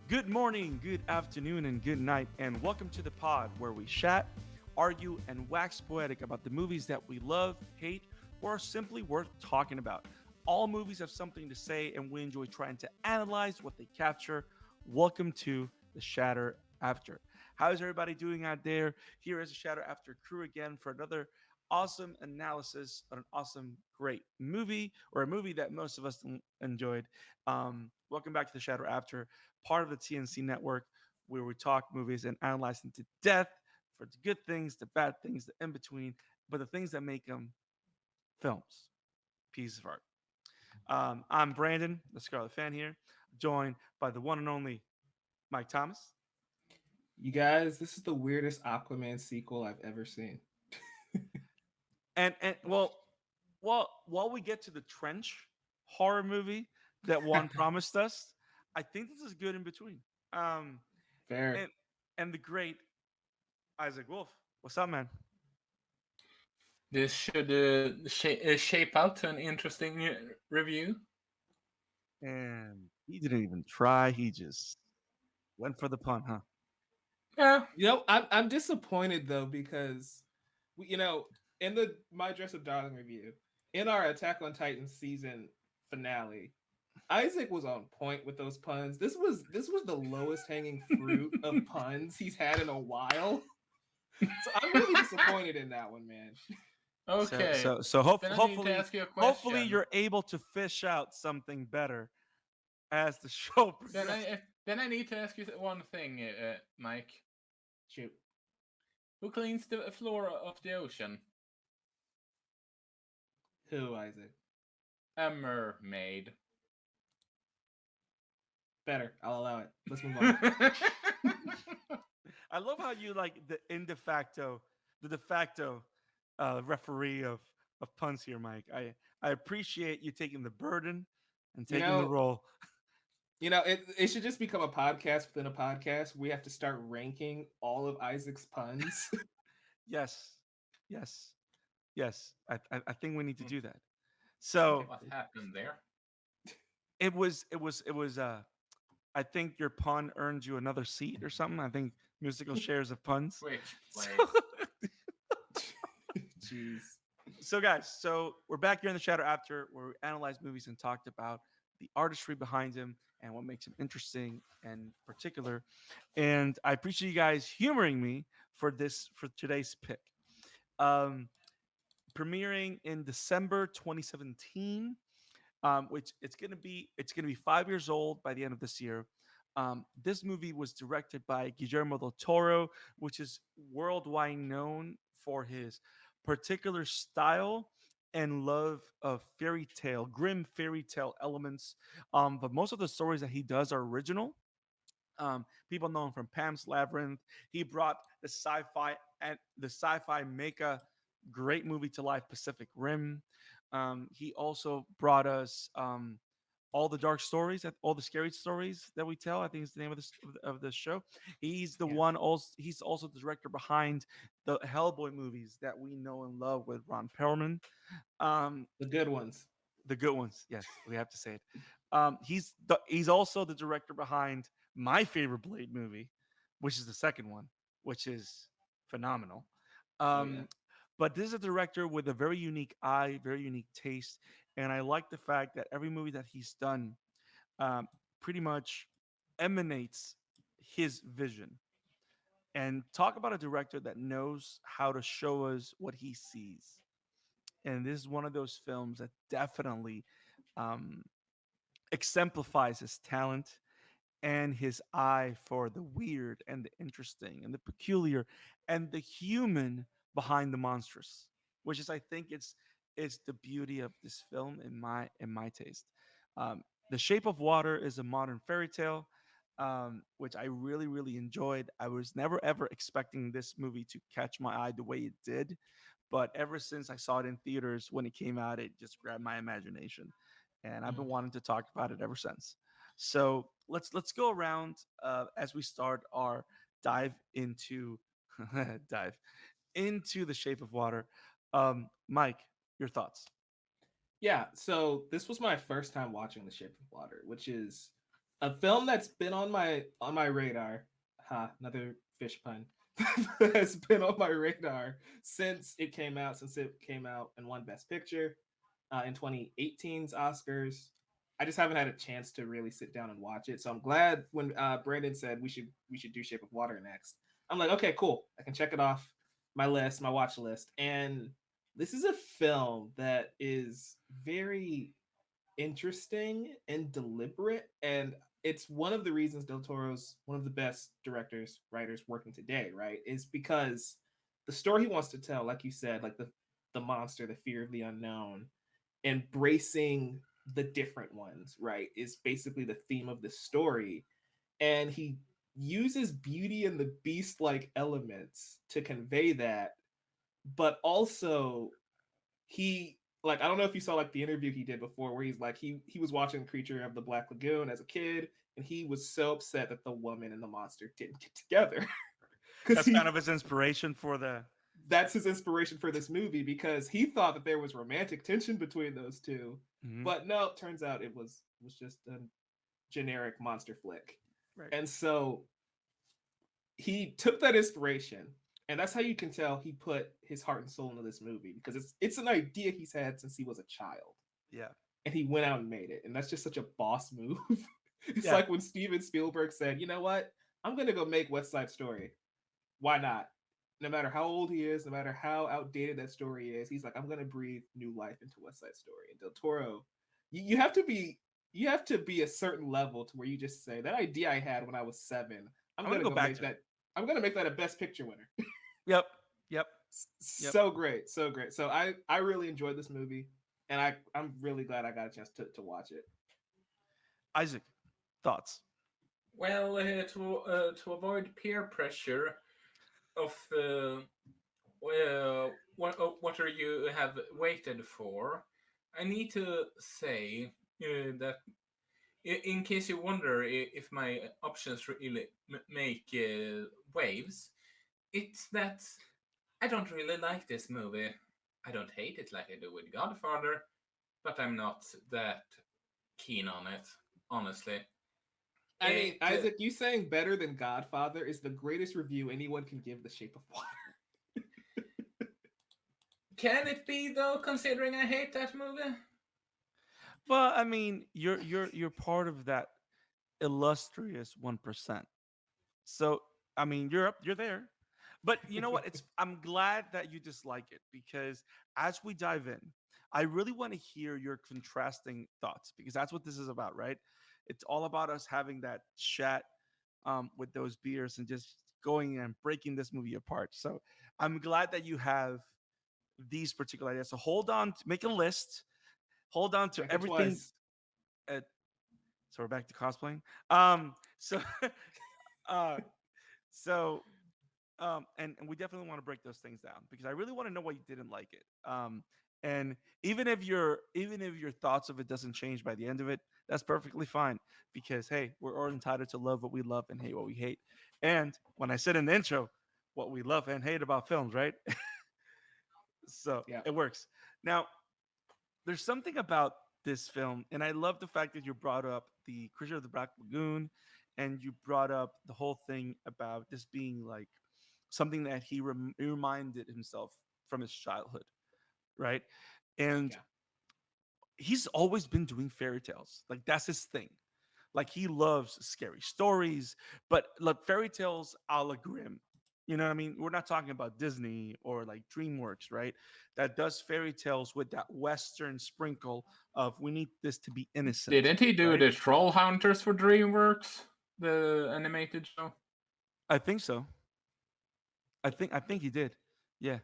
Good morning, good afternoon, and good night, and welcome to the pod where we chat, argue, and wax poetic about the movies that we love, hate, or are simply worth talking about. All movies have something to say, and we enjoy trying to analyze what they capture. Welcome to the Shatter After. How's everybody doing out there? Here is the Shatter After crew again for another awesome analysis on an awesome, great movie, or a movie that most of us enjoyed. Welcome back to the Shatter After, part of the TNC network, where we talk movies and analyze them to death for the good things, the bad things, the in between, but the things that make them films, pieces of art. I'm Brandon, the Scarlet Fan here, joined by the one and only Mike Thomas. You guys, this is the weirdest Aquaman sequel I've ever seen. And while we get to the trench horror movie that one promised us, I think this is good in between. Um, Fair. and and the great Isaac Wolf. What's up, man? This should shape out to an interesting review. And he didn't even try. He just went for the pun, huh? Yeah, I'm disappointed though because we, in the My Dress Up Darling review, in our Attack on Titan season finale, Isaac was on point with those puns. This was the lowest hanging fruit of puns he's had in a while. So I'm really disappointed in that one, man. So okay. so so hope, Then I need to hopefully ask you a hopefully question. you're able to fish out something better as the show Then progresses. I need to ask you one thing, Mike. Shoot. Who cleans the floor of the ocean? Who, Isaac? A mermaid. Better. I'll allow it. Let's move on. I love how you like the de facto referee of puns here, Mike. I appreciate you taking the burden and You taking the know, role. it should just become a podcast within a podcast. We have to start ranking all of Isaac's puns. Yes, yes, yes. I think we need to do that. So Okay. What happened there? it was. I think your pun earned you another seat or something. I think musical shares of puns. Which So, place? Jeez. so we're back here in the shadow after where we analyze movies and talked about the artistry behind them and what makes them interesting and particular. And I appreciate you guys humoring me for today's pick. Um, Premiering in December 2017, which it's gonna be 5 years old by the end of this year. This movie was directed by Guillermo del Toro, which is worldwide known for his particular style and love of grim fairy tale elements. But most of the stories that he does are original. People know him from Pam's Labyrinth. He brought the sci-fi mecha great movie to life, Pacific Rim. He also brought us all the dark stories, all the scary stories that we tell. I think is the name of the show. He's the Yeah. one. Also, he's also the director behind the Hellboy movies that we know and love with Ron Perlman. Um, The good ones. the good ones, yes, we have to say it. He's also the director behind my favorite Blade movie, which is the second one, which is phenomenal. Oh yeah. Um, but this is a director with a very unique eye, very unique taste, and I like the fact that every movie that he's done um, pretty much emanates his vision. And talk about a director that knows how to show us what he sees. And this is one of those films that definitely um, exemplifies his talent and his eye for the weird and the interesting and the peculiar and the human behind the monstrous, which is, I think, it's the beauty of this film in my taste. The Shape of Water is a modern fairy tale, which I really really enjoyed. I was never ever expecting this movie to catch my eye the way it did, but ever since I saw it in theaters when it came out, it just grabbed my imagination, and I've been Mm. wanting to talk about it ever since. So let's go around as we start our dive into dive into the Shape of Water. Mike, your thoughts? Yeah. So this was my first time watching The Shape of Water, which is A film that's been on my radar. Ha, another fish pun. Has been on my radar since it came out and won Best Picture in 2018's Oscars. I just haven't had a chance to really sit down and watch it. So I'm glad when Brandon said we should do Shape of Water next. I'm like, okay, cool. I can check it off my list, my watch list. And this is a film that is very interesting and deliberate, and it's one of the reasons Del Toro's one of the best directors, writers working today, right? Is because the story he wants to tell, like you said, like the monster, the fear of the unknown, embracing the different ones, right, is basically the theme of the story. And he uses Beauty and the Beast like elements to convey that, but also he, like, I don't know if you saw like the interview he did before where he's like he was watching Creature of the Black Lagoon as a kid, and he was so upset that the woman and the monster didn't get together because That's kind he of his inspiration for the. that's his inspiration for this movie, because he thought that there was romantic tension between those two, Mhm. but no, turns out it was just a generic monster flick. Right. And so he took that inspiration, and that's how you can tell he put his heart and soul into this movie, because it's an idea he's had since he was a child, Yeah. and he went out and made it. And that's just such a boss move. It's Yeah. like when Steven Spielberg said, you know what, I'm gonna go make West Side Story. Why not? No matter how old he is, no matter how outdated that story is, he's like, I'm gonna breathe new life into West Side Story. And Del Toro, you have to be, you have to be a certain level to where you just say that idea I had when I was 7. I'm I'm gonna gonna go go back make to it. that. I'm gonna make that a Best Picture winner. Yep. Yep. Yep. So great, so great. So I really enjoyed this movie, and I'm really glad I got a chance to watch it. Isaac, thoughts? Well, to avoid peer pressure of what are you have waited for, I need to say that in case you wonder if my options really make waves, it's that I don't really like this movie. I don't hate it like I do with Godfather, but I'm not that keen on it, honestly. I mean, It Isaac, you saying better than Godfather is the greatest review anyone can give The Shape of Water. Can it be though, considering I hate that movie? Well, I mean, you're part of that illustrious 1%. So, I mean, you're there. But you know what? It's I'm glad that you dislike it, because as we dive in, I really want to hear your contrasting thoughts, because that's what this is about, right? It's all about us having that chat with those beers and just going and breaking this movie apart. So I'm glad that you have these particular ideas. So hold on, make a list. Hold on to Check it everything. twice. Uh, so we're back to cosplaying. So uh, so and we definitely want to break those things down, because I really want to know why you didn't like it. And even if your thoughts of it doesn't change by the end of it, that's perfectly fine, because hey, we're all entitled to love what we love and hate what we hate. And when I said in the intro, what we love and hate about films, right? So Yeah. it works. Now, there's something about this film, and I love the fact that you brought up the Creature of the Black Lagoon, and you brought up the whole thing about this being like something that he reminded himself from his childhood, right? And Yeah. he's always been doing fairy tales. Like that's his thing. Like he loves scary stories, but like fairy tales a la Grimm. You know what I mean? We're not talking about Disney or like DreamWorks, right? That does fairy tales with that Western sprinkle of we need this to be innocent, Didn't he do right? the Troll Hunters for DreamWorks, the animated show? I think so. I think he did. Yeah.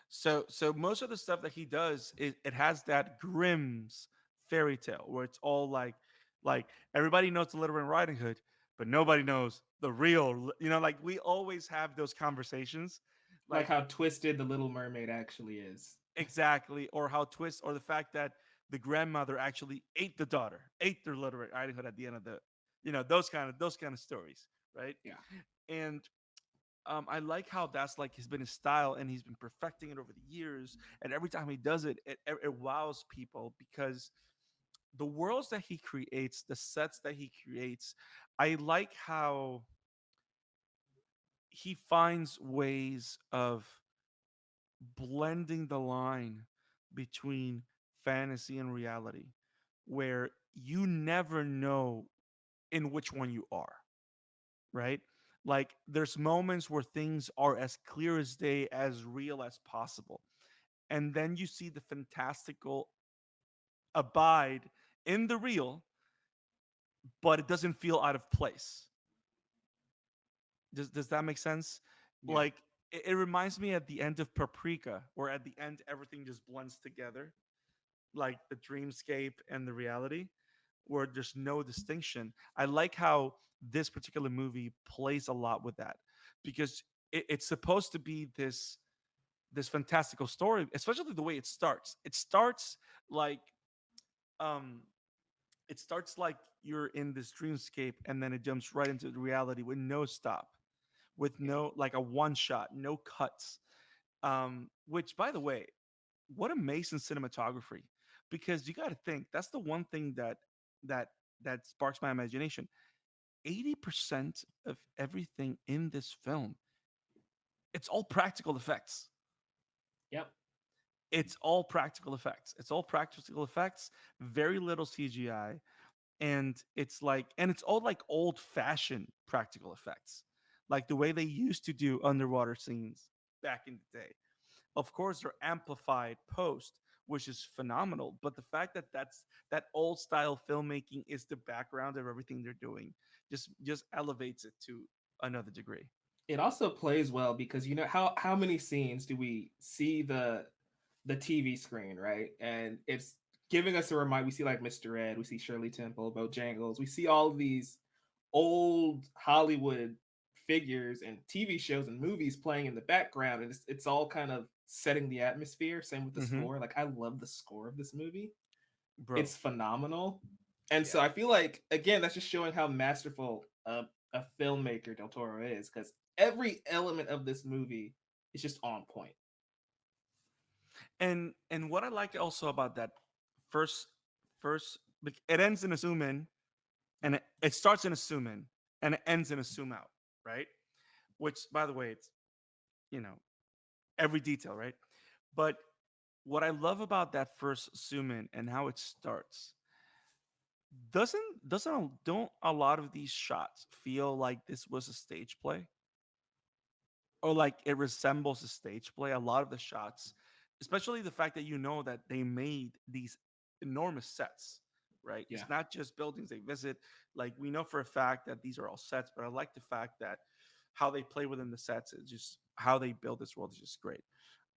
So most of the stuff that he does, it has that Grimm's fairy tale where it's all like everybody knows the Little Red Riding Hood, but nobody knows the real. Like we always have those conversations, Like like how twisted the Little Mermaid actually is. exactly, or how twist, or the fact that the grandmother actually ate the daughter, ate their Little Red Riding Hood at the end of those kind of stories, right? Yeah. And I like how that's like has been his style, and he's been perfecting it over the years. And every time he does it, it wows people, because the worlds that he creates, the sets that he creates, I like how he finds ways of blending the line between fantasy and reality, where you never know in which one you are, right? Like there's moments where things are as clear as day, as real as possible. And then you see the fantastical abide in the real, but it doesn't feel out of place. Does that make sense? Yeah. Like it reminds me at the end of Paprika, where at the end everything just blends together, like the dreamscape and the reality, where there's no distinction. I like how this particular movie plays a lot with that because it's supposed to be this fantastical story, especially the way it starts. It starts like um it starts like you're in this dreamscape and then it jumps right into the reality with no stop, with Yeah. no like a one shot, no cuts. Which by the way, what amazing cinematography, because you got to think that's the one thing that that sparks my imagination. 80% of everything in this film, it's all practical effects. Yep. It's all practical effects. It's all practical effects, very little CGI. And it's all like old fashioned practical effects, like the way they used to do underwater scenes back in the day. Of course, they're amplified post, which is phenomenal. But the fact that that old style filmmaking is the background of everything they're doing just elevates it to another degree. It also plays well because you know how many scenes do we see the TV screen, right? And it's giving us a reminder. We see like Mr. Ed, we see Shirley Temple, Bojangles, we see all of these old Hollywood figures and TV shows and movies playing in the background, and it's all kind of setting the atmosphere. Same with the Mm-hmm. score. Like I love the score of this movie. Bro, It's phenomenal. And yeah. so I feel like again that's just showing how masterful a filmmaker Del Toro is because every element of this movie is just on point. And what I like also about that first first it ends in a zoom in, and it starts in a zoom in and it ends in a zoom out, right? Which by the way, it's, you know, every detail, right? But what I love about that first zoom in and how it starts, don't a lot of these shots feel like this was a stage play, or like it resembles a stage play? A lot of the shots, especially the fact that you know that they made these enormous sets, right? Yeah. It's not just buildings they visit. Like we know for a fact that these are all sets, but I like the fact that how they play within the sets is just how they build this world is just great.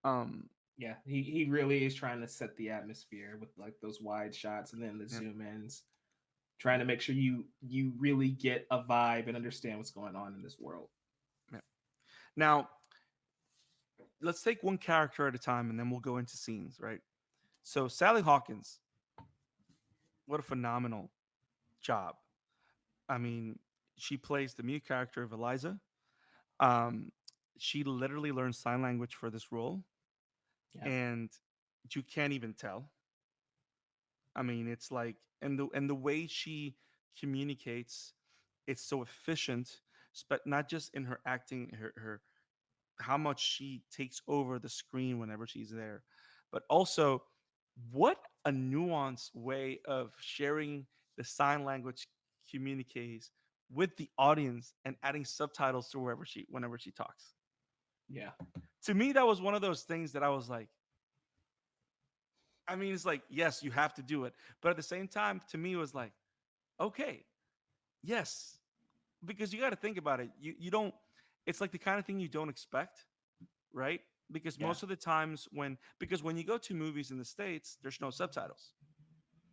Um, Yeah, he really is trying to set the atmosphere with like those wide shots and then the yeah, zoom ins, trying to make sure you really get a vibe and understand what's going on in this world. yeah. Now let's take one character at a time, and then we'll go into scenes, right? So Sally Hawkins, what a phenomenal job. I mean, she plays the mute character of Eliza. Um, she literally learned sign language for this role, Yeah, and you can't even tell. I mean, it's like, and the way she communicates, it's so efficient, but not just in her acting, her how much she takes over the screen whenever she's there, but also what a nuanced way of sharing the sign language communiques with the audience and adding subtitles to whenever she talks. yeah, To me, that was one of those things that I was like, I mean, it's like, yes, you have to do it. But at the same time, to me, it was like, okay, yes. Because you got to think about it. You don't, it's like the kind of thing you don't expect, right? Because yeah. most of the times because when you go to movies in the States, there's no subtitles.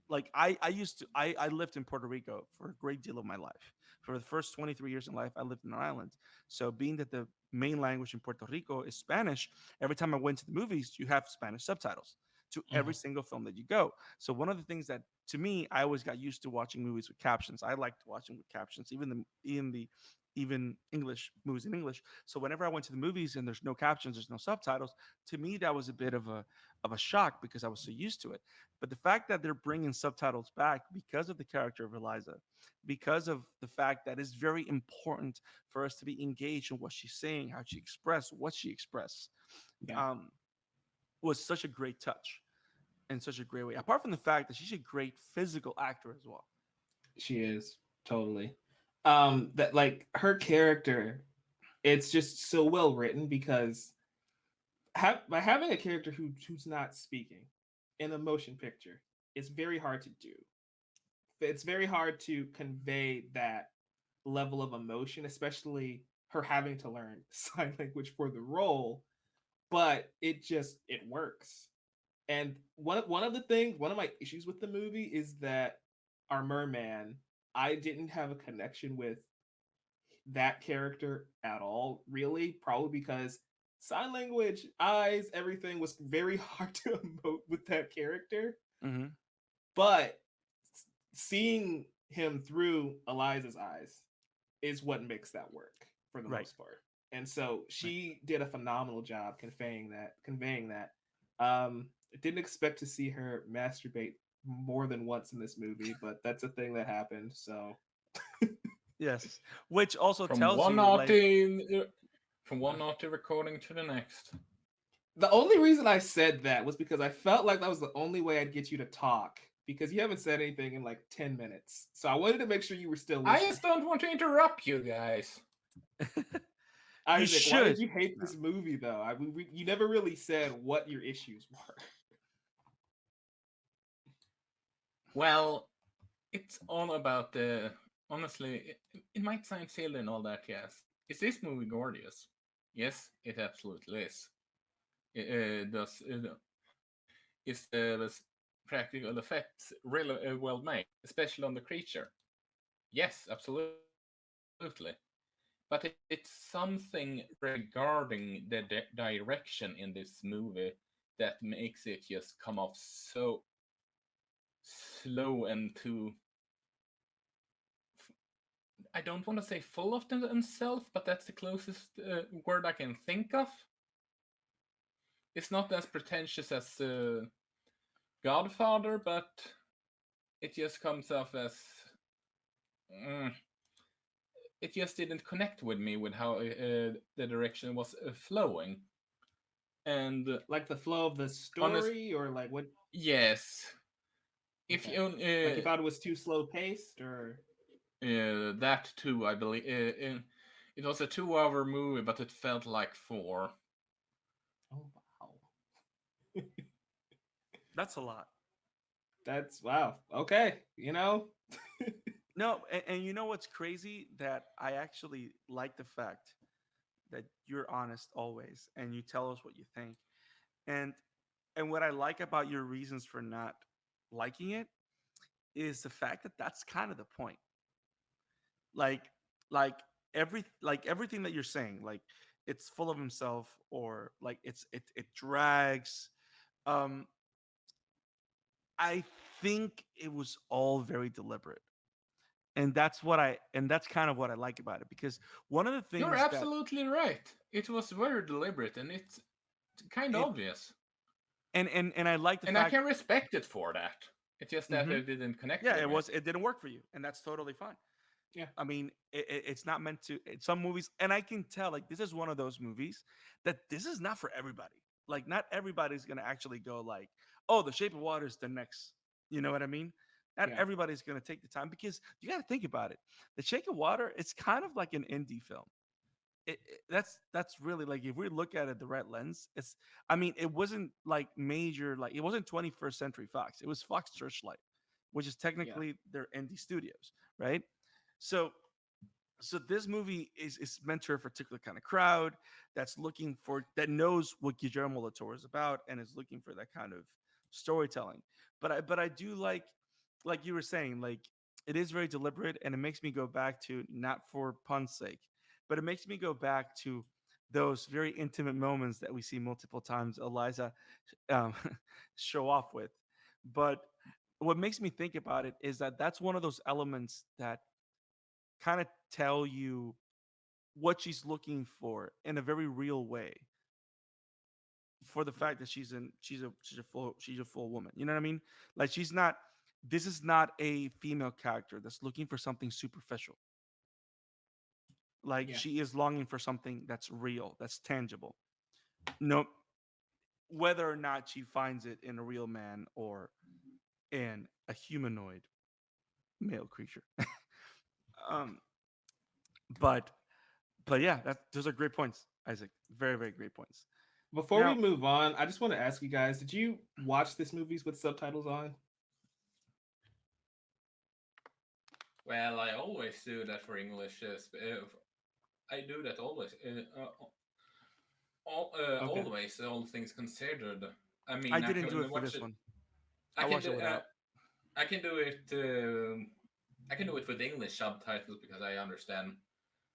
Like I lived in Puerto Rico for a great deal of my life. For the first 23 years in life, I lived in an island. So being that the main language in Puerto Rico is Spanish, every time I went to the movies, you have Spanish subtitles to every Mhm. single film that you go. So one of the things that to me, I always got used to watching movies with captions. I liked watching with captions, even the even English movies in English. So whenever I went to the movies and there's no captions, there's no subtitles, to me that was a bit of a shock because I was so used to it. But the fact that they're bringing subtitles back because of the character of Eliza, because of the fact that it's very important for us to be engaged in what she's saying, how she expressed, what she expressed, Yeah, um, was such a great touch in such a great way. Apart from the fact that she's a great physical actor as well. she is totally. That like her character, it's just so well written because by having a character who's not speaking in a motion picture, it's very hard to do. It's very hard to convey that level of emotion, especially her having to learn sign language for the role. But it works. And one of my issues with the movie is that our merman, I didn't have a connection with that character at all, really, probably because sign language, eyes, everything was very hard to emote with that character. Mm-hmm. But seeing him through Eliza's eyes is what makes that work for the Right. most part. And so Right. she did a phenomenal job conveying that. I didn't expect to see her masturbate more than once in this movie, but that's a thing that happened. So Yes. Which also From tells one you, like, naughty from one naughty recording to the next. the only reason I said that was because I felt like that was the only way I'd get you to talk because you haven't said anything in like 10 minutes. So I wanted to make sure you were still I listening. just don't want to interrupt you guys. you Isaac, why did should. you hate No. this movie though? You never really said what your issues were. Well, it's all about the. Honestly, it might sound silly and all that, yes. Is this movie gorgeous? Yes, it absolutely is. It does. Is the practical effects really well made, especially on the creature? Yes, absolutely. But it's something regarding the direction in this movie that makes it just come off so slow and too. I don't want to say full of themselves, but that's the closest word I can think of. It's not as pretentious as Godfather, but it just comes off as. Mm, it just didn't connect with me with how the direction was flowing. And Like the flow of the honest, story, or like what? yes. If Okay, you like you thought it was too slow paced, or that too, I believe it was a 2 hour movie, but it felt like four. oh wow, That's a lot. that's wow. Okay, No, and you know what's crazy? That I actually like the fact that you're honest always and you tell us what you think. And and what I like about your reasons for not liking it is the fact that that's kind of the point. Like like everything that you're saying, like it's full of himself or like it drags. Um I think it was all very deliberate. And that's kind of what I like about it because one of the You're things that absolutely right. It was very deliberate and it's kind of it obvious. and I like the And I fact. can respect it for that. It's just that Hmm. it didn't connect Yeah, with me. it didn't work for you, and that's totally fine. yeah, I mean, it's not meant to. Some movies, and I can tell, like this is one of those movies that this is not for everybody. Like, not everybody's gonna actually go like, "Oh, The Shape of Water is the next." You know what I mean? Not yeah, everybody's gonna take the time because you got to think about it. The Shape of Water, it's kind of like an indie film. That's really like if we look at it the right lens, it's. I mean, it wasn't like major, like it wasn't 21st Century Fox. It was Fox Searchlight, which is yeah, technically their indie studios, right? So so this movie is meant to a particular kind of crowd that's looking for that knows what Guillermo del Toro is about and is looking for that kind of storytelling. But I do like you were saying, like it is very deliberate and it makes me go back to not for pun's sake, but it makes me go back to those very intimate moments that we see multiple times Eliza um, show off with. But what makes me think about it is that that's one of those elements that kind of tell you what she's looking for in a very real way for the fact that she's a full woman. You know what I mean? Like she's not. This is not a female character that's looking for something superficial. Like Yeah. she is longing for something that's real, that's tangible. No, whether or not she finds it in a real man or in a humanoid male creature. um, but yeah, those are great points, Isaac. Very very great points. Before we Now move on, I just want to ask you guys: did you watch this movies with subtitles on? Well, I always do that for English. I do that always. Okay. Always, all things considered. I I mean, I didn't do it can for watch this it. one. I I can watched it do. without. I can do it. I can do it with English subtitles because I understand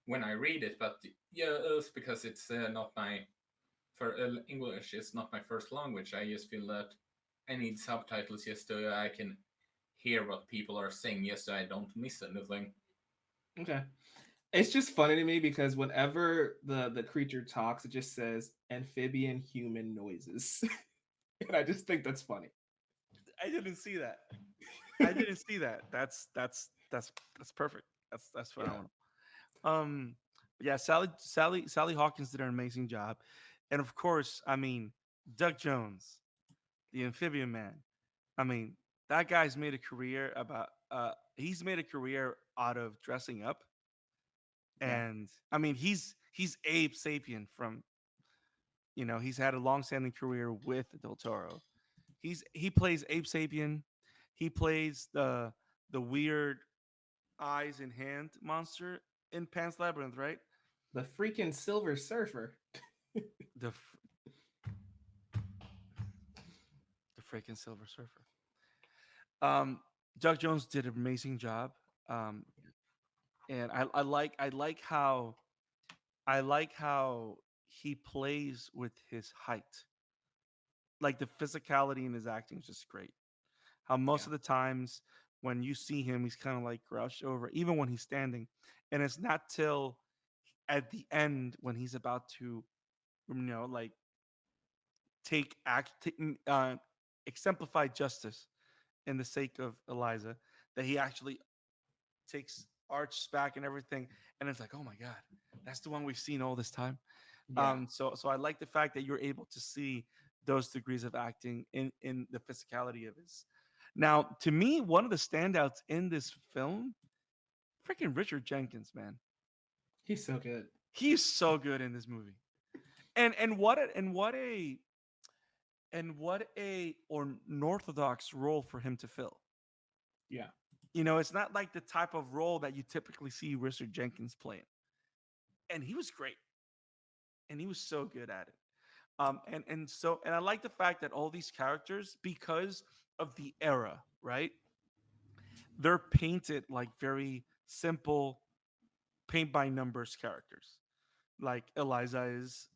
when I read it. But yeah, it's because it's not my for English. It's not my first language. I just feel that I need subtitles just so I can hear what people are saying, just so I don't miss anything. Okay. It's just funny to me because whenever the creature talks, it just says amphibian human noises, and I just think that's funny. I didn't see that. I didn't see that. That's perfect. That's Yeah. phenomenal. Um, yeah, Sally Hawkins did an amazing job, and of course, I mean, Doug Jones, the Amphibian Man. I mean, that guy's made a career about. He's made a career out of dressing up, Yeah. and I mean, he's Abe Sapien from. He's had a long-standing career with Del Toro. He plays Abe Sapien. He plays the weird eyes and hand monster in Pan's Labyrinth, right? The freaking Silver Surfer. The the freaking Silver Surfer. Um, Doug Jones did an amazing job, um, and I like how he plays with his height. Like the physicality in his acting is just great. How most Yeah. of the times when you see him, he's kind of like crouched over, even when he's standing, and it's not till at the end when he's about to, like exemplify justice in the sake of Eliza, that he actually takes arches back and everything, and it's like, oh my god, that's the one we've seen all this time. Yeah. So I like the fact that you're able to see those degrees of acting in the physicality of his. Now, to me, one of the standouts in this film, freaking Richard Jenkins, man, He's so good. he's so good in this movie. And what a unorthodox role for him to fill. Yeah. It's not like the type of role that you typically see Richard Jenkins playing. And he was great. And he was so good at it. And I like the fact that all these characters, because of the era, right? They're painted like very simple paint by numbers characters. Like Eliza is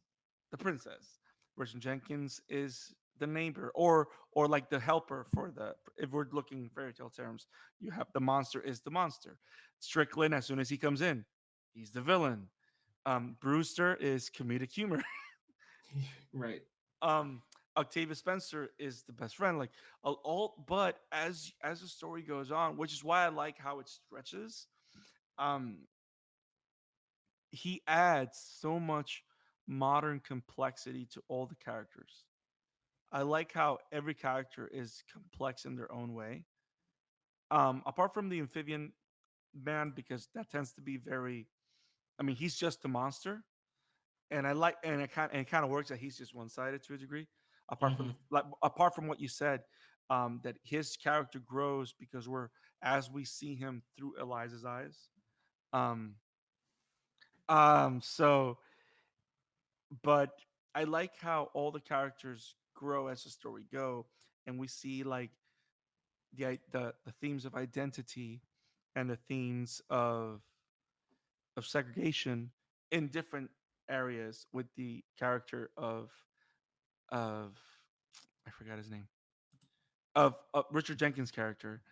the princess. Richard Jenkins is the neighbor, or like the helper for the. If we're looking in fairy tale terms, you have the monster is the monster. Strickland, as soon as he comes in, he's the villain. Brewster is comedic humor. Right. um, Octavia Spencer is the best friend. Like but as the story goes on, which is why I like how it stretches. Um, he adds so much modern complexity to all the characters. I like how every character is complex in their own way. Apart from the amphibian man, because that tends to be very. I mean, he's just a monster, and I like, and it kind of works that he's just one sided to a degree. Hmm. Apart from what you said, that his character grows because as we see him through Eliza's eyes. Um, so but I like how all the characters grow as the story go, and we see like the themes of identity and the themes of segregation in different areas with the character of I forgot his name of Richard Jenkins' character.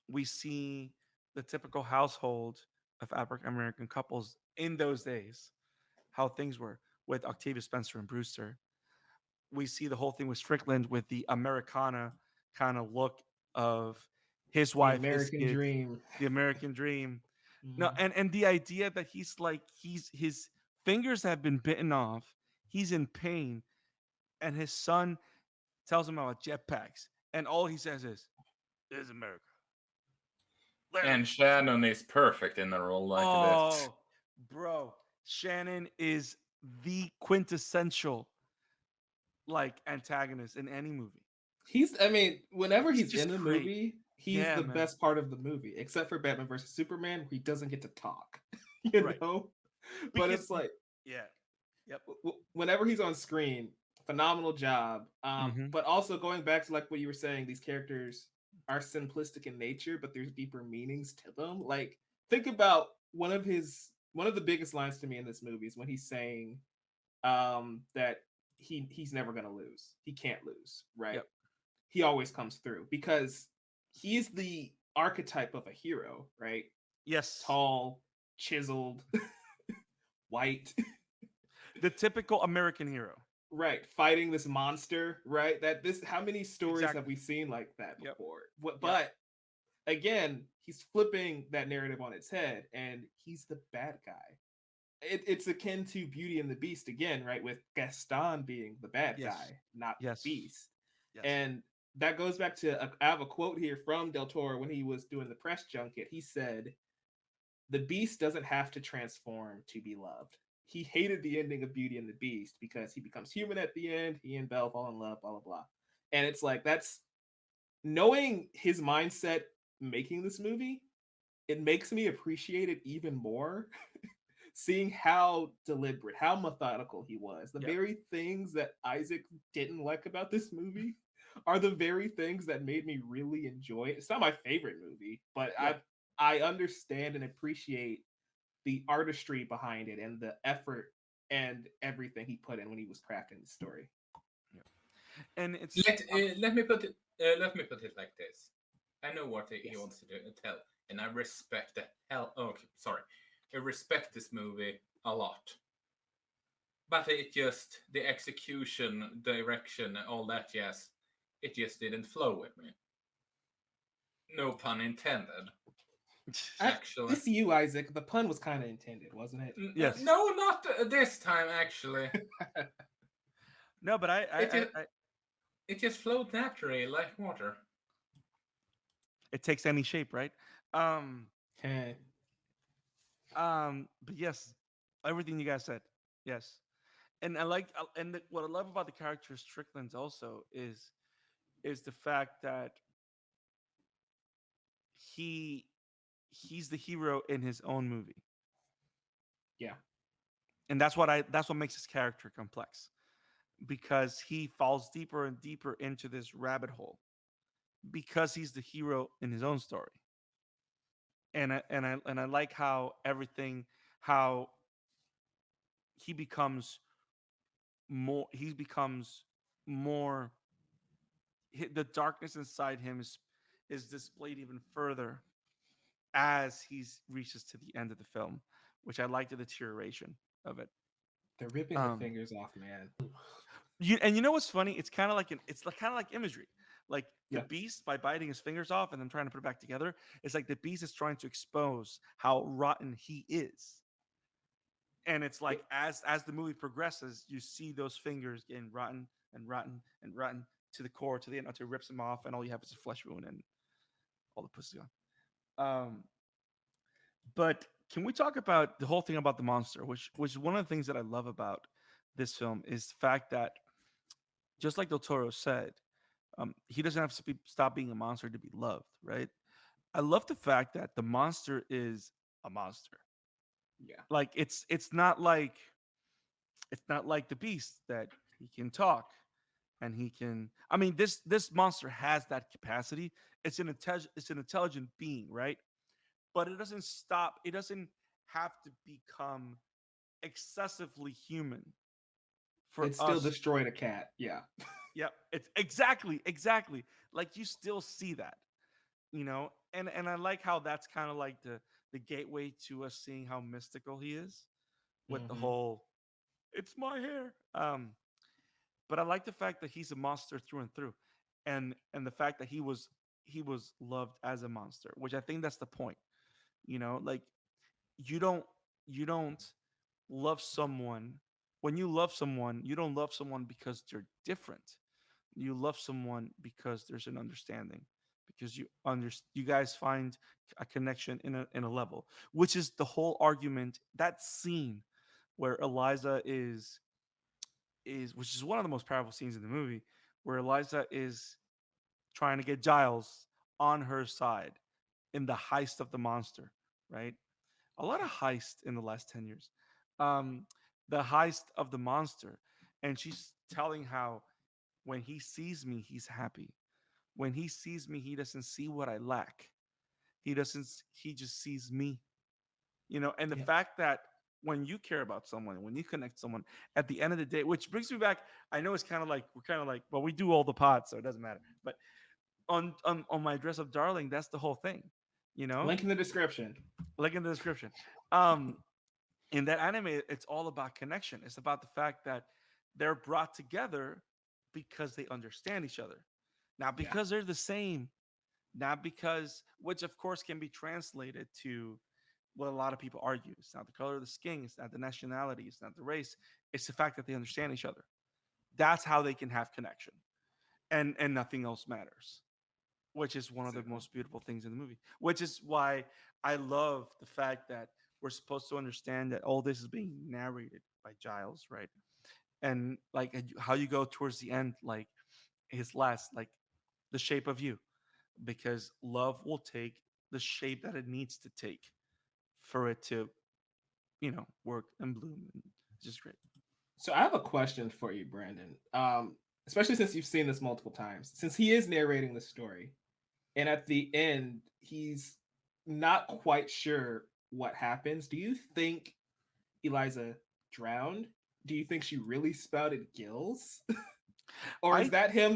We see the typical household of African American couples in those days, how things were with Octavia Spencer and Brewster. We see the whole thing with Strickland with the Americana kind of look of his The wife, his American kids, dream. the American dream. No, Mhm. and the idea that he's like he's his fingers have been bitten off, he's in pain, and his son tells him about jetpacks, and all he says is, "This is America." And Literally. Shannon is perfect in a role like this. Oh, bro, Shannon is the quintessential like antagonist in any movie. I mean, whenever He's he's just in the great. movie, he's Yeah, the man. best part of the movie, except for Batman versus Superman, where he doesn't get to talk, you Right. know? But Because it's like, yeah. Yep. whenever he's on screen, phenomenal job. Mm-hmm. But also going back to like what you were saying, these characters are simplistic in nature, but there's deeper meanings to them. Like, think about one of the biggest lines to me in this movie is when he's saying that he's never gonna lose. He can't lose, right? Yep. He always comes through because he's the archetype of a hero, right? Yes. Tall, chiseled, white, The typical American hero. right? Fighting this monster, right? That this how many stories have Exactly. we seen like that Yep. before? Yep. But again, he's flipping that narrative on its head, and he's the bad guy. It's akin to Beauty and the Beast again, right? With Gaston being the bad Yes. guy, not the Yes. Beast. Yes. And that goes back to I have a quote here from Del Toro when he was doing the press junket. He said, "The Beast doesn't have to transform to be loved." He hated the ending of Beauty and the Beast because he becomes human at the end. He and Belle fall in love, blah blah blah. And it's like that's knowing his mindset making this movie. It makes me appreciate it even more seeing how deliberate, how methodical he was. The Yep. very things that Isaac didn't like about this movie are the very things that made me really enjoy it. It's not my favorite movie, but Yep. I understand and appreciate the artistry behind it and the effort and everything he put in when he was crafting the story. Yep. And it's Let me put it like this. I know what he Yes. wants to tell, and I respect the hell. Okay, sorry, I respect this movie a lot. But it just the execution, direction, all that jazz, it just didn't flow with me. No pun intended, actually. It's you, Isaac. The pun was kind of intended, wasn't it? yes. No, not this time. Actually, No, but it just it just flowed naturally like water. it takes any shape, right? Um, Heh. but yes, everything you guys said, yes. And I like, what I love about the character Strickland's also is the fact that he he's the hero in his own movie, Yeah. and that's what makes his character complex because he falls deeper and deeper into this rabbit hole because he's the hero in his own story. And I like how everything how he becomes more the darkness inside him is displayed even further as he reaches to the end of the film, which I like the deterioration of it. They're ripping the Um, fingers off, man. you know what's funny? It's like kind of like imagery. Like the Yeah. beast by biting his fingers off and then trying to put it back together. It's like the beast is trying to expose how rotten he is. And it's Yeah. like as the movie progresses, you see those fingers getting rotten and rotten and rotten to the core to the end until it rips them off, and all you have is a flesh wound and all the pussy gone. But can we talk about the whole thing about the monster, which is one of the things that I love about this film is the fact that just like Del Toro said, he doesn't have to stop being a monster to be loved, right? I love the fact that the monster is a monster. Yeah. Like it's not like the beast that he can talk and he can. I mean, this monster has that capacity. It's an intelligent being, right? But it doesn't stop. It doesn't have to become excessively human for It still us. destroyed a cat. Yeah. Yep, it's exactly like you still see that, and I like how that's kind of like the the gateway to us seeing how mystical he is with the Mm-hmm. whole "it's my hair." But I like the fact that he's a monster through and through, and the fact that he was loved as a monster, which I think that's the point. Like you don't you don't love someone when you love someone. You don't love someone because they're different. You love someone because there's an understanding, because you guys find a connection in a level, which is the whole argument. That scene where Eliza is which is one of the most powerful scenes in the movie, where Eliza is trying to get Giles on her side in the heist of the monster, right? A lot of heist in the last 10 years. Um, the heist of the monster. And she's telling how when he sees me, he's happy. When he sees me, he doesn't see what I lack. He just sees me. And the Yeah. fact that when you care about someone, when you connect someone, at the end of the day, which brings me back, I know it's kind of like, we're kind of like, well, we do all the pods, so it doesn't matter. But on my dress up darling, that's the whole thing, you know, Link in the description. like in the description. Um, in that anime, it's all about connection. It's about the fact that they're brought together because they understand each other, not Yeah. because they're the same, not because, which of course can be translated to what a lot of people argue. It's not the color of the skin, it's not the nationality, it's not the race. It's the fact that they understand each other. That's how they can have connection, and nothing else matters. Which is one of the Exactly. most beautiful things in the movie. Which is why I love the fact that we're supposed to understand that all this is being narrated by Giles, right? And like how you go towards the end, like his last, like the shape of you, because love will take the shape that it needs to take for it to, work and bloom. And it's just great. So I have a question for you, Brandon. Especially since you've seen this multiple times. Since he is narrating the story, and at the end, he's not quite sure what happens. Do you think Eliza drowned? Do you think she really spouted gills? Or is I that him?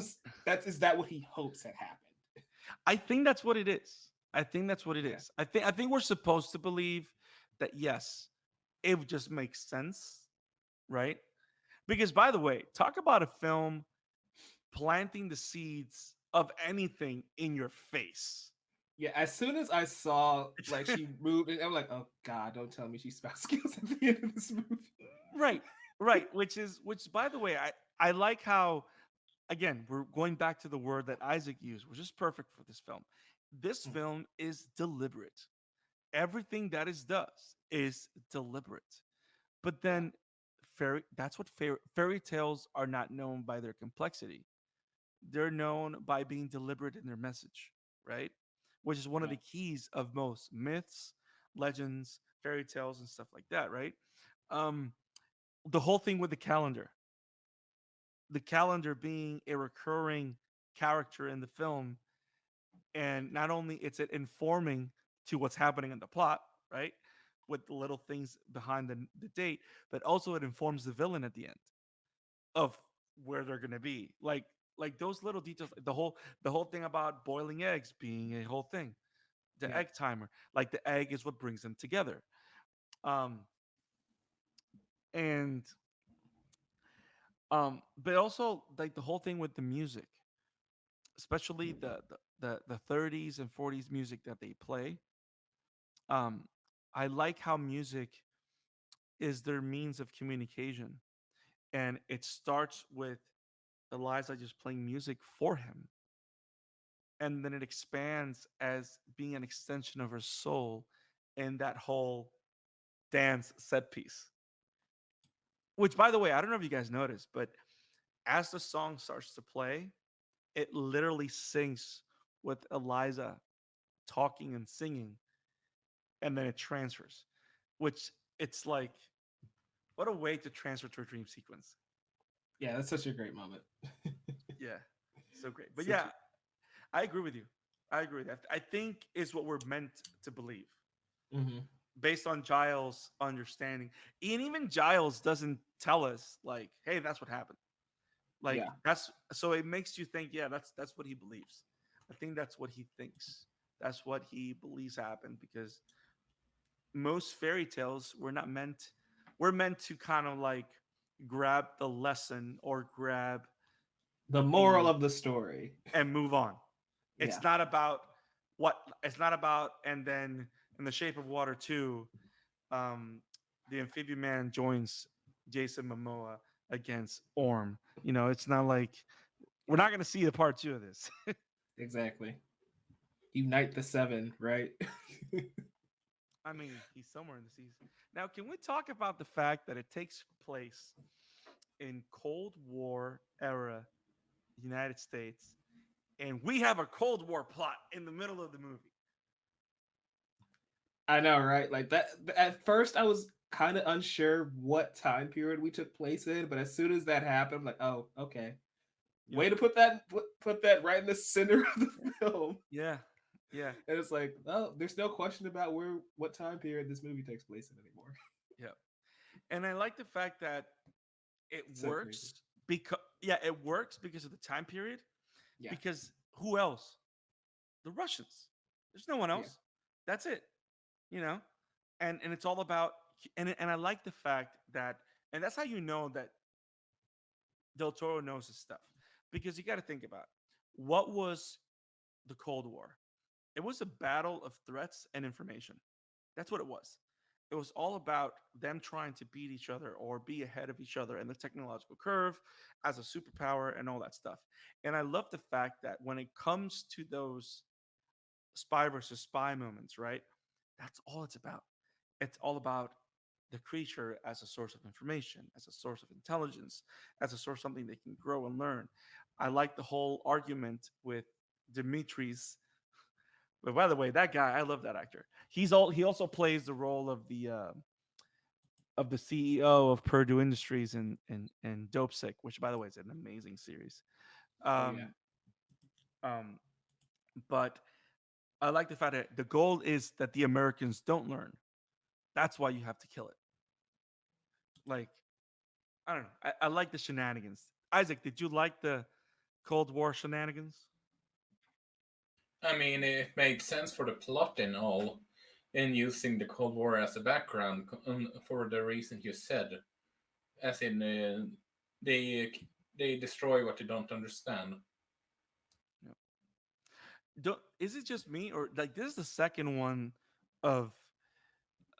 Is that what he hopes had happened? I think that's what it is. I think that's what it Okay. is. I think we're supposed to believe that yes, it just makes sense, right? Because by the way, talk about a film planting the seeds of anything in your face. Yeah, as soon as I saw like she moved, I'm like, oh god, don't tell me she spouts skills at the end of this movie. Right, right. Which by the way, I like how, again, we're going back to the word that Isaac used, which is perfect for this film. This Mm, film is deliberate. Everything that it does is deliberate. But yeah, then that's what fairy tales are not known by their complexity. They're known by being deliberate in their message, right? Which is one of yeah, the keys of most myths, legends, fairy tales, and stuff like that, right? Um, the whole thing with the calendar being a recurring character in the film, and not only it's it informing to what's happening in the plot, right? With the little things behind the date, but also it informs the villain at the end of where they're gonna be. Like those little details, the whole thing about boiling eggs being a whole thing, the yeah. egg timer, like the egg is what brings them together. Um, and but also like the whole thing with the music, especially the 30s and 40s music that they play. Um, I like how music is their means of communication, and it starts with Eliza just playing music for him, and then it expands as being an extension of her soul in that whole dance set piece. Which, by the way, I don't know if you guys noticed, but as the song starts to play, it literally syncs with Eliza talking and singing, and then it transfers. Which it's like, what a way to transfer to a dream sequence. Yeah, that's such a great moment. Yeah, so great. But Such yeah, a, I agree with you. I agree with that. I think is what we're meant to believe mhm. based on Giles' understanding. And even Giles doesn't tell us like, "Hey, that's what happened." Like Yeah, that's so it makes you think, yeah, that's what he believes. I think that's what he thinks. That's what he believes happened because most fairy tales were not meant we're meant to kind of like grab the lesson or grab The moral the of the story. and move on. Yeah. It's not about what it's not about and then in the shape of water 2, um the amphibian man joins Jason Momoa against Orm. It's not like we're not going to see the part 2 of this. Exactly. Unite the seven, right? I mean, he's somewhere in the season. Now, can we talk about the fact that it takes place in Cold War era United States, and we have a Cold War plot in the middle of the movie? I know, right? Like that. At first, I was kind of unsure what time period we took place in, but as soon as that happened, I'm like, oh, okay. Yep. Way to put that right in the center of the film. Yeah, yeah, And it's like, oh, there's no question about what time period this movie takes place in anymore. yeah. And I like the fact that it So crazy. works because it works because of the time period. Yeah, Because who else? The Russians. There's no one yeah. else. That's it. You know, and it's all about and I like the fact that and that's how you know that Del Toro knows his stuff because you got to think about what was the Cold War. It was a battle of threats and information. That's what it was. It was all about them trying to beat each other or be ahead of each other in the technological curve as a superpower and all that stuff. And I love the fact that when it comes to those spy versus spy moments, right? That's all it's about. It's all about the creature as a source of information, as a source of intelligence, as a source of something they can grow and learn. I like the whole argument with Dimitri's. But by the way, that guy, I love that actor. He also plays the role of the CEO of Purdue Industries and Dope Sick, which by the way is an amazing series. Oh yeah. Um, um, but I like the fact that the goal is that the Americans don't learn. That's why you have to kill it. Like, I don't know. I like the shenanigans. Isaac, did you like the Cold War shenanigans? I mean, it made sense for the plot and all, and using the Cold War as a background for the reason you said, as in they they destroy what they don't understand. Yeah. Is it just me or like this is the second one of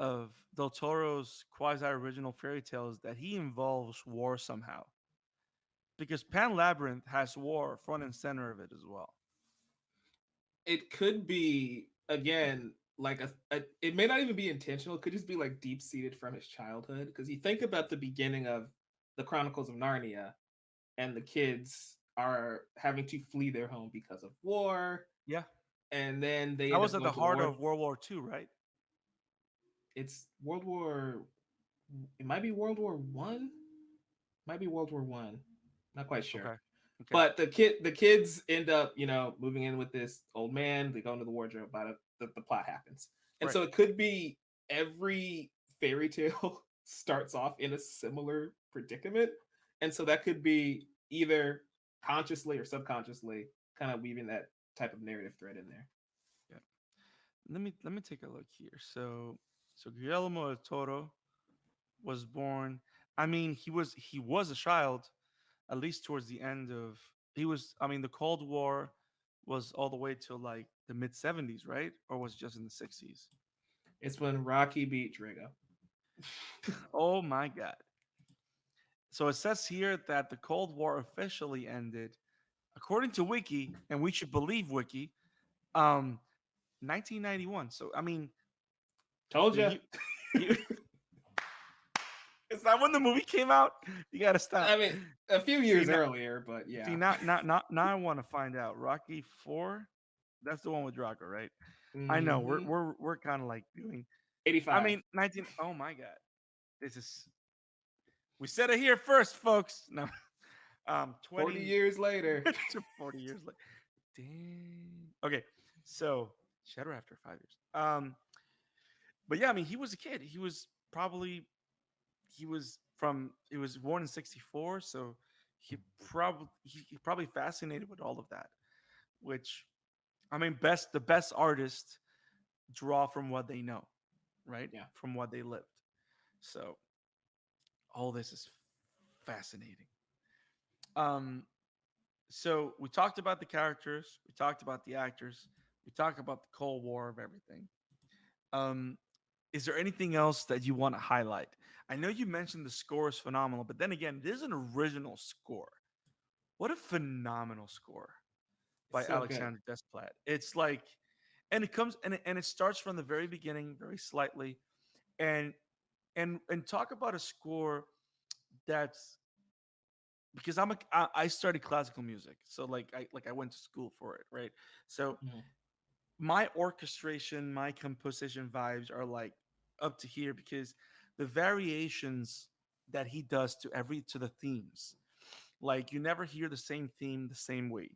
Del Toro's quasi original fairy tales that he involves war somehow? Because Pan Labyrinth has war front and center of it as well. It could be again like it may not even be intentional. It could just be like deep seated from his childhood. Because you think about the beginning of the Chronicles of Narnia, and the kids are having to flee their home because of war, Yeah, and then they that end was up at the going to the heart war. of World War II, right? It's World War. It might be World War I. Might be World War I. Not quite sure. Okay, okay, But the kids end up, moving in with this old man. They go into the wardrobe. About it, the plot happens, and right. so it could be every fairy tale starts off in a similar predicament, and so that could be either consciously or subconsciously kind of weaving that type of narrative thread in there. Yeah. Let me take a look here. So Guillermo del Toro was born. I mean, he was a child at least towards the end of he was. I mean, the Cold War was all the way to like the mid '70s, right? Or was it just in the '60s? It's when Rocky beat Drago. Oh my God! So it says here that the Cold War officially ended, according to Wiki, and we should believe Wiki, um, 1991. So I mean, Told dude, you. he is that when the movie came out? You gotta stop. I mean, a few See years now, earlier, but see yeah. now I want to find out. Rocky Four, that's the one with Drago, right? I know we're Hmm. we're we're kind of like doing. I 85. mean, 19. Oh my God, this is. We said it here first, folks. No, 40 20 years later. to 40 years later. Dang. Okay, so Shadow after 5 years. But yeah, I mean, he was a kid. He was probably he was born in '64, so he probably fascinated with all of that. Which I mean, the best artists draw from what they know, right? Yeah. From what they lived. So all this is fascinating. Um, so we talked about the characters, we talked about the actors, we talked about the Cold War of everything. Um, is there anything else that you want to highlight? I know you mentioned the score is phenomenal, but then again, this is an original score. What a phenomenal score It's by so good. Alexander Desplat. It's like, and it comes and it starts from the very beginning, very slightly, and and talk about a score that's because I studied classical music, so I went to school for it, right? So Mhm. my orchestration, my composition vibes are like up to here because the variations that he does to the themes, like you never hear the same theme the same way.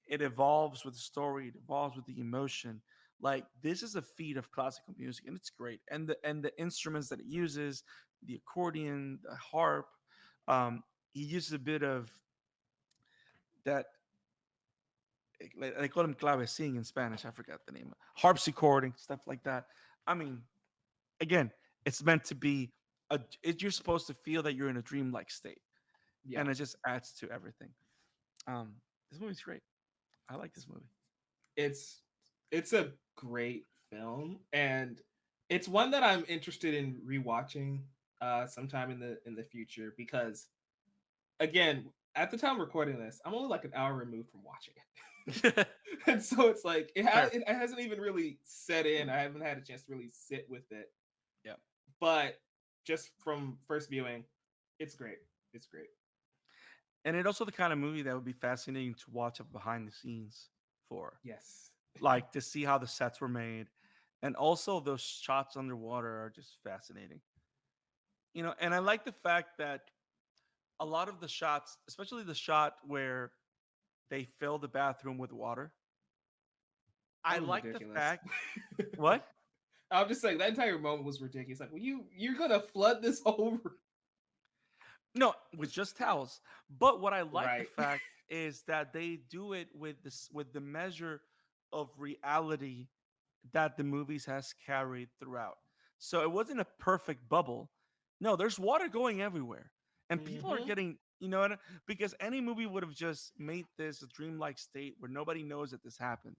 It evolves with the story, it evolves with the emotion. Like this is a feat of classical music, and it's great. And the instruments that it uses, the accordion, the harp, he uses a bit of that. They call him clavecin in Spanish. I forgot the name. Harpsichord and stuff like that. I mean, again, it's meant to be you're supposed to feel that you're in a dreamlike state, Yeah. and it just adds to everything. This movie's great. I like this movie. It's it's a great film, and it's one that I'm interested in rewatching sometime in the future because again, at the time of recording this, I'm only like an hour removed from watching it. And so it's like Fair. it hasn't even really set in. I haven't had a chance to really sit with it. Yeah. But just from first viewing, it's great. It's great. And it also the kind of movie that would be fascinating to watch up behind the scenes for, Yes. like to see how the sets were made, and also those shots underwater are just fascinating. And I like the fact that a lot of the shots, especially the shot where they fill the bathroom with water, I That was like the ridiculous. fact what. I'm just saying that entire moment was ridiculous. Like, well, you're gonna flood this over, No, with just towels. But what I like the right? fact is that they do it with the measure of reality that the movies has carried throughout. So it wasn't a perfect bubble. No, there's water going everywhere. And people are Hmm. getting, because any movie would have just made this a dreamlike state where nobody knows that this happened.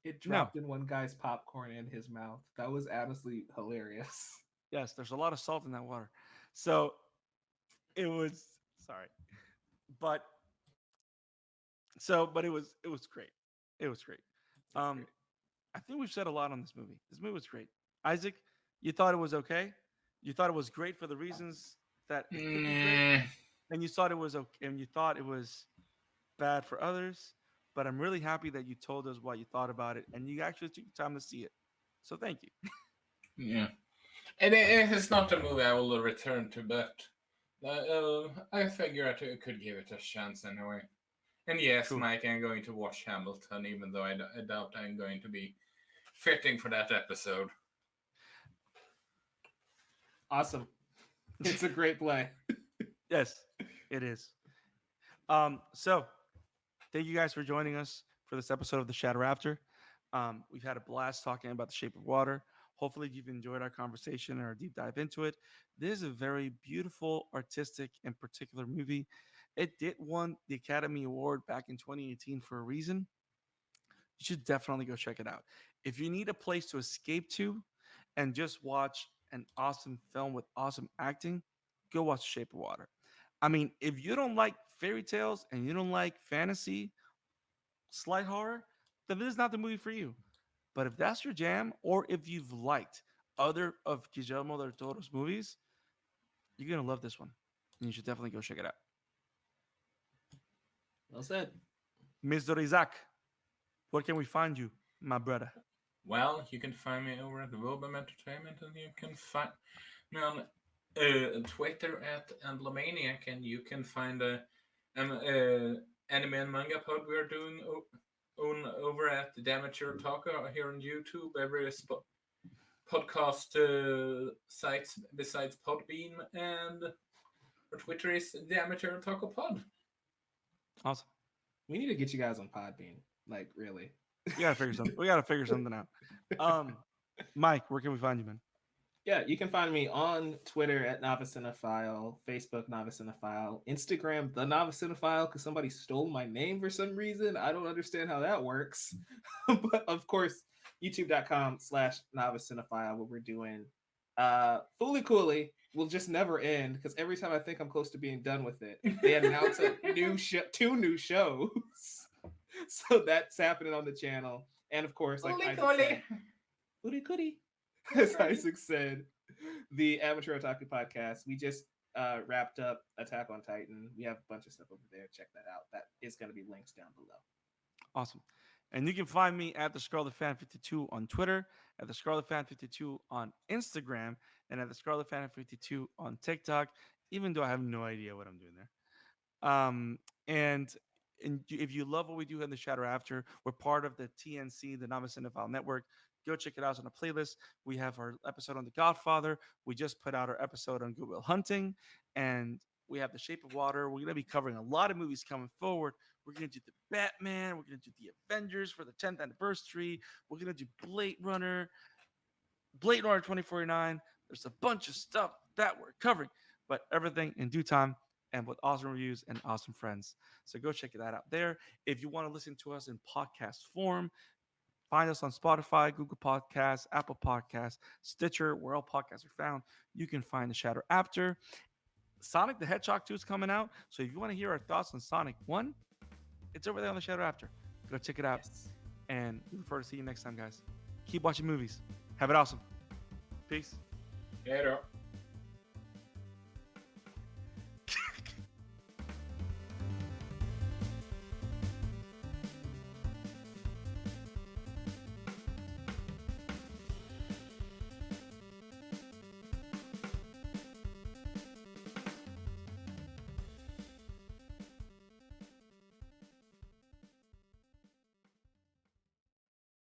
It No. dropped in one guy's popcorn in his mouth. That was honestly hilarious. Yes, there's a lot of salt in that water. So it was sorry. But but it was great. It was great. It's Um, great. I think we've said a lot on this movie. This movie was great. Isaac, you thought it was okay. You thought it was great for the reasons that it could be great, Mm, and you thought it was okay, and you thought it was bad for others. But I'm really happy that you told us what you thought about it, and you actually took time to see it. So thank you. yeah. And it's not a movie I will return to, but I figure I could give it a chance anyway. And yes, Cool. Mike, I'm going to watch Hamilton, even though I doubt I'm going to be fitting for that episode. Awesome. It's a great play. Yes, it is. So thank you guys for joining us for this episode of the Shadow After. We've had a blast talking about The Shape of Water. Hopefully, you've enjoyed our conversation and our deep dive into it. This is a very beautiful, artistic, and particular movie. It did won the Academy Award back in 2018 for a reason. You should definitely go check it out. If you need a place to escape to and just watch an awesome film with awesome acting, go watch Shape of Water. I mean, if you don't like fairy tales and you don't like fantasy, slight horror, then this is not the movie for you. But if that's your jam, or if you've liked other of Guillermo del Toro's movies, you're gonna love this one. And you should definitely go check it out. Well said. Mr. Isaac, where can we find you, my brother? Well, you can find me over at Wobem Entertainment, and you can find me on Twitter at Emblemaniac, and you can find an anime and manga pod we're doing over at the Amateur Taco here on YouTube. Every podcast sites besides Podbean, and our Twitter is the Amateur Taco Pod. Awesome. We need to get you guys on Podbean. Like, really. We gotta figure something. We gotta figure something out. Um, Mike, where can we find you, man? Yeah, you can find me on Twitter at Novice Cinephile, Facebook Novice Cinephile, Instagram The Novice Cinephile because somebody stole my name for some reason. I don't understand how that works. But of course, youtube.com/Novice Cinephile, where we're doing Fooly Cooley will just never end because every time I think I'm close to being done with it, they announce a new two new shows. So that's happening on the channel. And of course, like Holy Isaac said, coly. Fooly Cootie. Holy As coly. Isaac said, the Amateur Otaku podcast. We just wrapped up Attack on Titan. We have a bunch of stuff over there. Check that out. That is going to be links down below. Awesome. And you can find me at the Scarlet Fan 52 on Twitter, at the Scarlet Fan 52 on Instagram, and at the Scarlet Fan 52 on TikTok, even though I have no idea what I'm doing there. And if you love what we do in the Shadow After, we're part of the TNC, the Novice Cinephile Network. Go check it out on a playlist. We have our episode on The Godfather. We just put out our episode on Good Will Hunting, and we have The Shape of Water. We're going to be covering a lot of movies coming forward. We're going to do the Batman. We're going to do the Avengers for the 10th anniversary. We're going to do Blade Runner 2049. There's a bunch of stuff that we're covering, but everything in due time and with awesome reviews and awesome friends. So go check that out there. If you want to listen to us in podcast form, find us on Spotify, Google Podcasts, Apple Podcasts, Stitcher, where all podcasts are found. You can find The Shadow After. Sonic the Hedgehog 2 is coming out. So if you want to hear our thoughts on Sonic 1, it's over there on The Shadow After. Go check it out. Yes. And we look forward to seeing you next time, guys. Keep watching movies. Have it awesome. Peace. Hej då.